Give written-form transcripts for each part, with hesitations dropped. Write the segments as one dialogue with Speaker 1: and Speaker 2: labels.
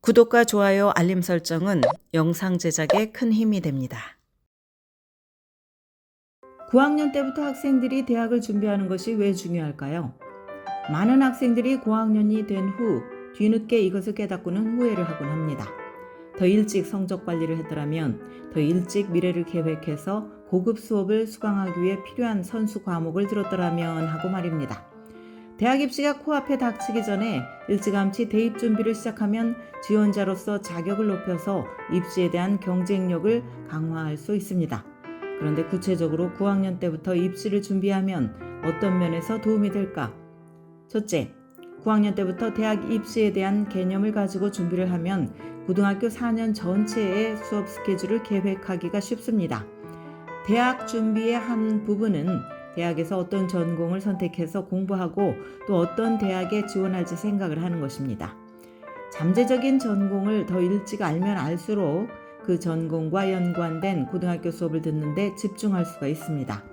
Speaker 1: 구독과 좋아요, 알림 설정은 영상 제작에 큰 힘이 됩니다.
Speaker 2: 9학년 때부터 학생들이 대학을 준비하는 것이 왜 중요할까요? 많은 학생들이 고학년이 된 후 뒤늦게 이것을 깨닫고는 후회를 하곤 합니다. 더 일찍 성적 관리를 했더라면, 더 일찍 미래를 계획해서 고급 수업을 수강하기 위해 필요한 선수 과목을 들었더라면 하고 말입니다. 대학 입시가 코앞에 닥치기 전에 일찌감치 대입 준비를 시작하면 지원자로서 자격을 높여서 입시에 대한 경쟁력을 강화할 수 있습니다. 그런데 구체적으로 9학년 때부터 입시를 준비하면 어떤 면에서 도움이 될까? 첫째, 9학년 때부터 대학 입시에 대한 개념을 가지고 준비를 하면 고등학교 4년 전체의 수업 스케줄을 계획하기가 쉽습니다. 대학 준비의 한 부분은 대학에서 어떤 전공을 선택해서 공부하고 또 어떤 대학에 지원할지 생각을 하는 것입니다. 잠재적인 전공을 더 일찍 알면 알수록 그 전공과 연관된 고등학교 수업을 듣는 데 집중할 수가 있습니다.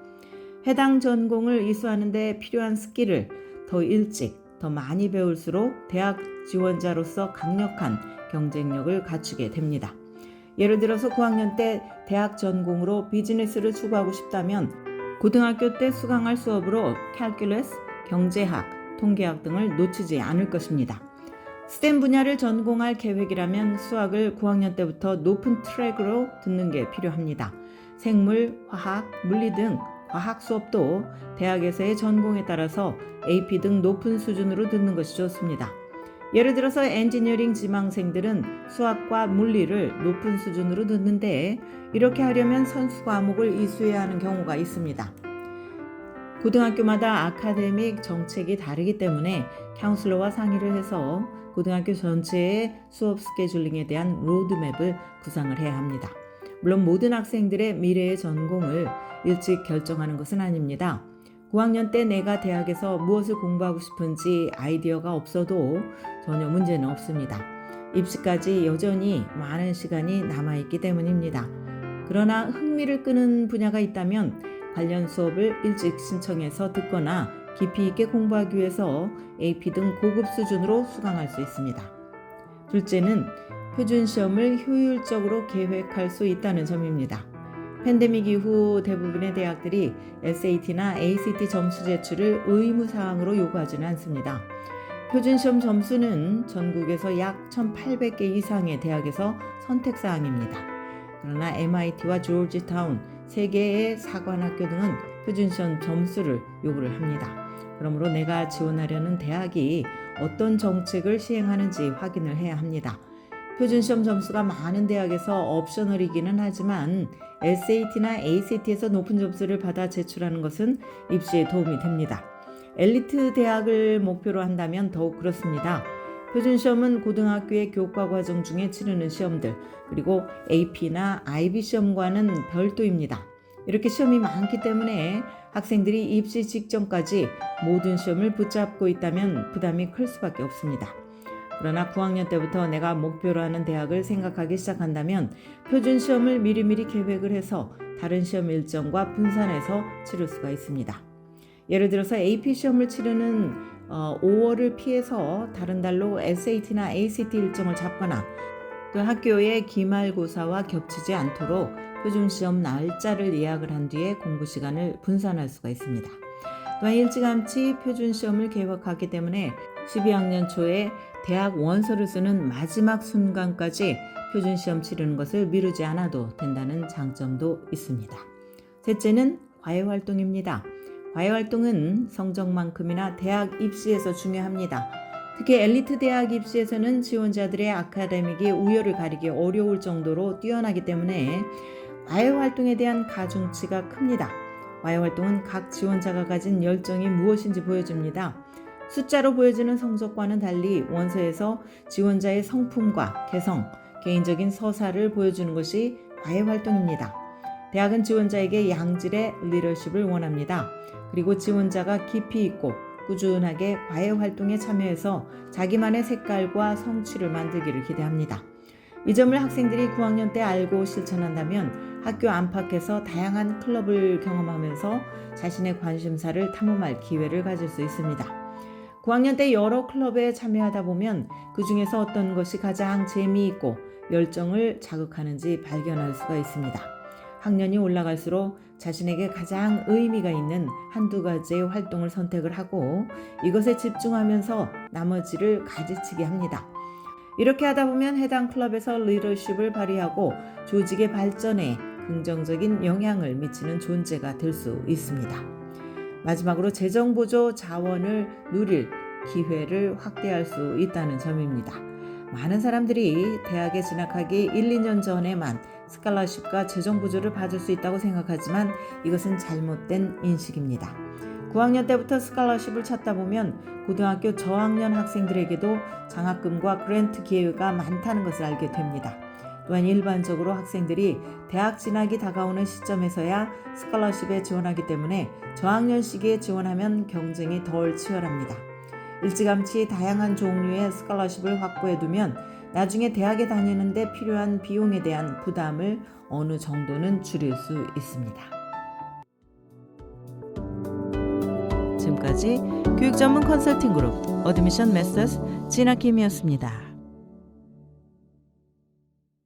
Speaker 2: 해당 전공을 이수하는 데 필요한 스킬을 더 일찍, 더 많이 배울수록 대학 지원자로서 강력한 경쟁력을 갖추게 됩니다. 예를 들어서 9학년 때 대학 전공으로 비즈니스를 추구하고 싶다면 고등학교 때 수강할 수업으로 캘큘러스, 경제학, 통계학 등을 놓치지 않을 것입니다. 스템 분야를 전공할 계획이라면 수학을 9학년 때부터 높은 트랙으로 듣는 게 필요합니다. 생물, 화학, 물리 등 과학 수업도 대학에서의 전공에 따라서 AP 등 높은 수준으로 듣는 것이 좋습니다. 예를 들어서 엔지니어링 지망생들은 수학과 물리를 높은 수준으로 듣는데, 이렇게 하려면 선수 과목을 이수해야 하는 경우가 있습니다. 고등학교마다 아카데믹 정책이 다르기 때문에 카운슬러와 상의를 해서 고등학교 전체의 수업 스케줄링에 대한 로드맵을 구상을 해야 합니다. 물론 모든 학생들의 미래의 전공을 일찍 결정하는 것은 아닙니다. 9학년 때 내가 대학에서 무엇을 공부하고 싶은지 아이디어가 없어도 전혀 문제는 없습니다. 입시까지 여전히 많은 시간이 남아있기 때문입니다. 그러나 흥미를 끄는 분야가 있다면 관련 수업을 일찍 신청해서 듣거나 깊이 있게 공부하기 위해서 AP 등 고급 수준으로 수강할 수 있습니다. 둘째는 표준 시험을 효율적으로 계획할 수 있다는 점입니다. 팬데믹 이후 대부분의 대학들이 SAT나 ACT 점수 제출을 의무사항으로 요구하지는 않습니다. 표준시험 점수는 전국에서 약 1,800개 이상의 대학에서 선택사항입니다. 그러나 MIT와 조지타운, 3개의 사관학교 등은 표준시험 점수를 요구를 합니다. 그러므로 내가 지원하려는 대학이 어떤 정책을 시행하는지 확인을 해야 합니다. 표준시험 점수가 많은 대학에서 옵셔널이기는 하지만 SAT나 ACT에서 높은 점수를 받아 제출하는 것은 입시에 도움이 됩니다. 엘리트 대학을 목표로 한다면 더욱 그렇습니다. 표준시험은 고등학교의 교과과정 중에 치르는 시험들, 그리고 AP나 IB 시험과는 별도입니다. 이렇게 시험이 많기 때문에 학생들이 입시 직전까지 모든 시험을 붙잡고 있다면 부담이 클 수밖에 없습니다. 그러나 9학년 때부터 내가 목표로 하는 대학을 생각하기 시작한다면 표준시험을 미리미리 계획을 해서 다른 시험 일정과 분산해서 치를 수가 있습니다. 예를 들어서 AP 시험을 치르는 5월을 피해서 다른 달로 SAT나 ACT 일정을 잡거나 또 학교의 기말고사와 겹치지 않도록 표준시험 날짜를 예약을 한 뒤에 공부 시간을 분산할 수가 있습니다. 또한 일찌감치 표준시험을 계획하기 때문에 12학년 초에 대학 원서를 쓰는 마지막 순간까지 표준시험 치르는 것을 미루지 않아도 된다는 장점도 있습니다. 셋째는 과외활동입니다. 과외활동은 성적만큼이나 대학 입시에서 중요합니다. 특히 엘리트 대학 입시에서는 지원자들의 아카데믹이 우열을 가리기 어려울 정도로 뛰어나기 때문에 과외활동에 대한 가중치가 큽니다. 과외활동은 각 지원자가 가진 열정이 무엇인지 보여줍니다. 숫자로 보여지는 성적과는 달리 원서에서 지원자의 성품과 개성, 개인적인 서사를 보여주는 것이 과외활동입니다. 대학은 지원자에게 양질의 리더십을 원합니다. 그리고 지원자가 깊이 있고 꾸준하게 과외활동에 참여해서 자기만의 색깔과 성취를 만들기를 기대합니다. 이 점을 학생들이 9학년 때 알고 실천한다면 학교 안팎에서 다양한 클럽을 경험하면서 자신의 관심사를 탐험할 기회를 가질 수 있습니다. 9학년 때 여러 클럽에 참여하다 보면 그 중에서 어떤 것이 가장 재미있고 열정을 자극하는지 발견할 수가 있습니다. 학년이 올라갈수록 자신에게 가장 의미가 있는 한두 가지의 활동을 선택을 하고 이것에 집중하면서 나머지를 가지치게 합니다. 이렇게 하다 보면 해당 클럽에서 리더십을 발휘하고 조직의 발전에 긍정적인 영향을 미치는 존재가 될 수 있습니다. 마지막으로 재정보조 자원을 누릴 기회를 확대할 수 있다는 점입니다. 많은 사람들이 대학에 진학하기 1, 2년 전에만 스칼러십과 재정보조를 받을 수 있다고 생각하지만 이것은 잘못된 인식입니다. 9학년 때부터 스칼러십을 찾다 보면 고등학교 저학년 학생들에게도 장학금과 그랜트 기회가 많다는 것을 알게 됩니다. 또한 일반적으로 학생들이 대학 진학이 다가오는 시점에서야 스칼러십에 지원하기 때문에 저학년 시기에 지원하면 경쟁이 덜 치열합니다. 일찌감치 다양한 종류의 스칼러십을 확보해두면 나중에 대학에 다니는데 필요한 비용에 대한 부담을 어느 정도는 줄일 수 있습니다.
Speaker 1: 지금까지 교육 전문 컨설팅 그룹 어드미션 메서스 진학팀이었습니다.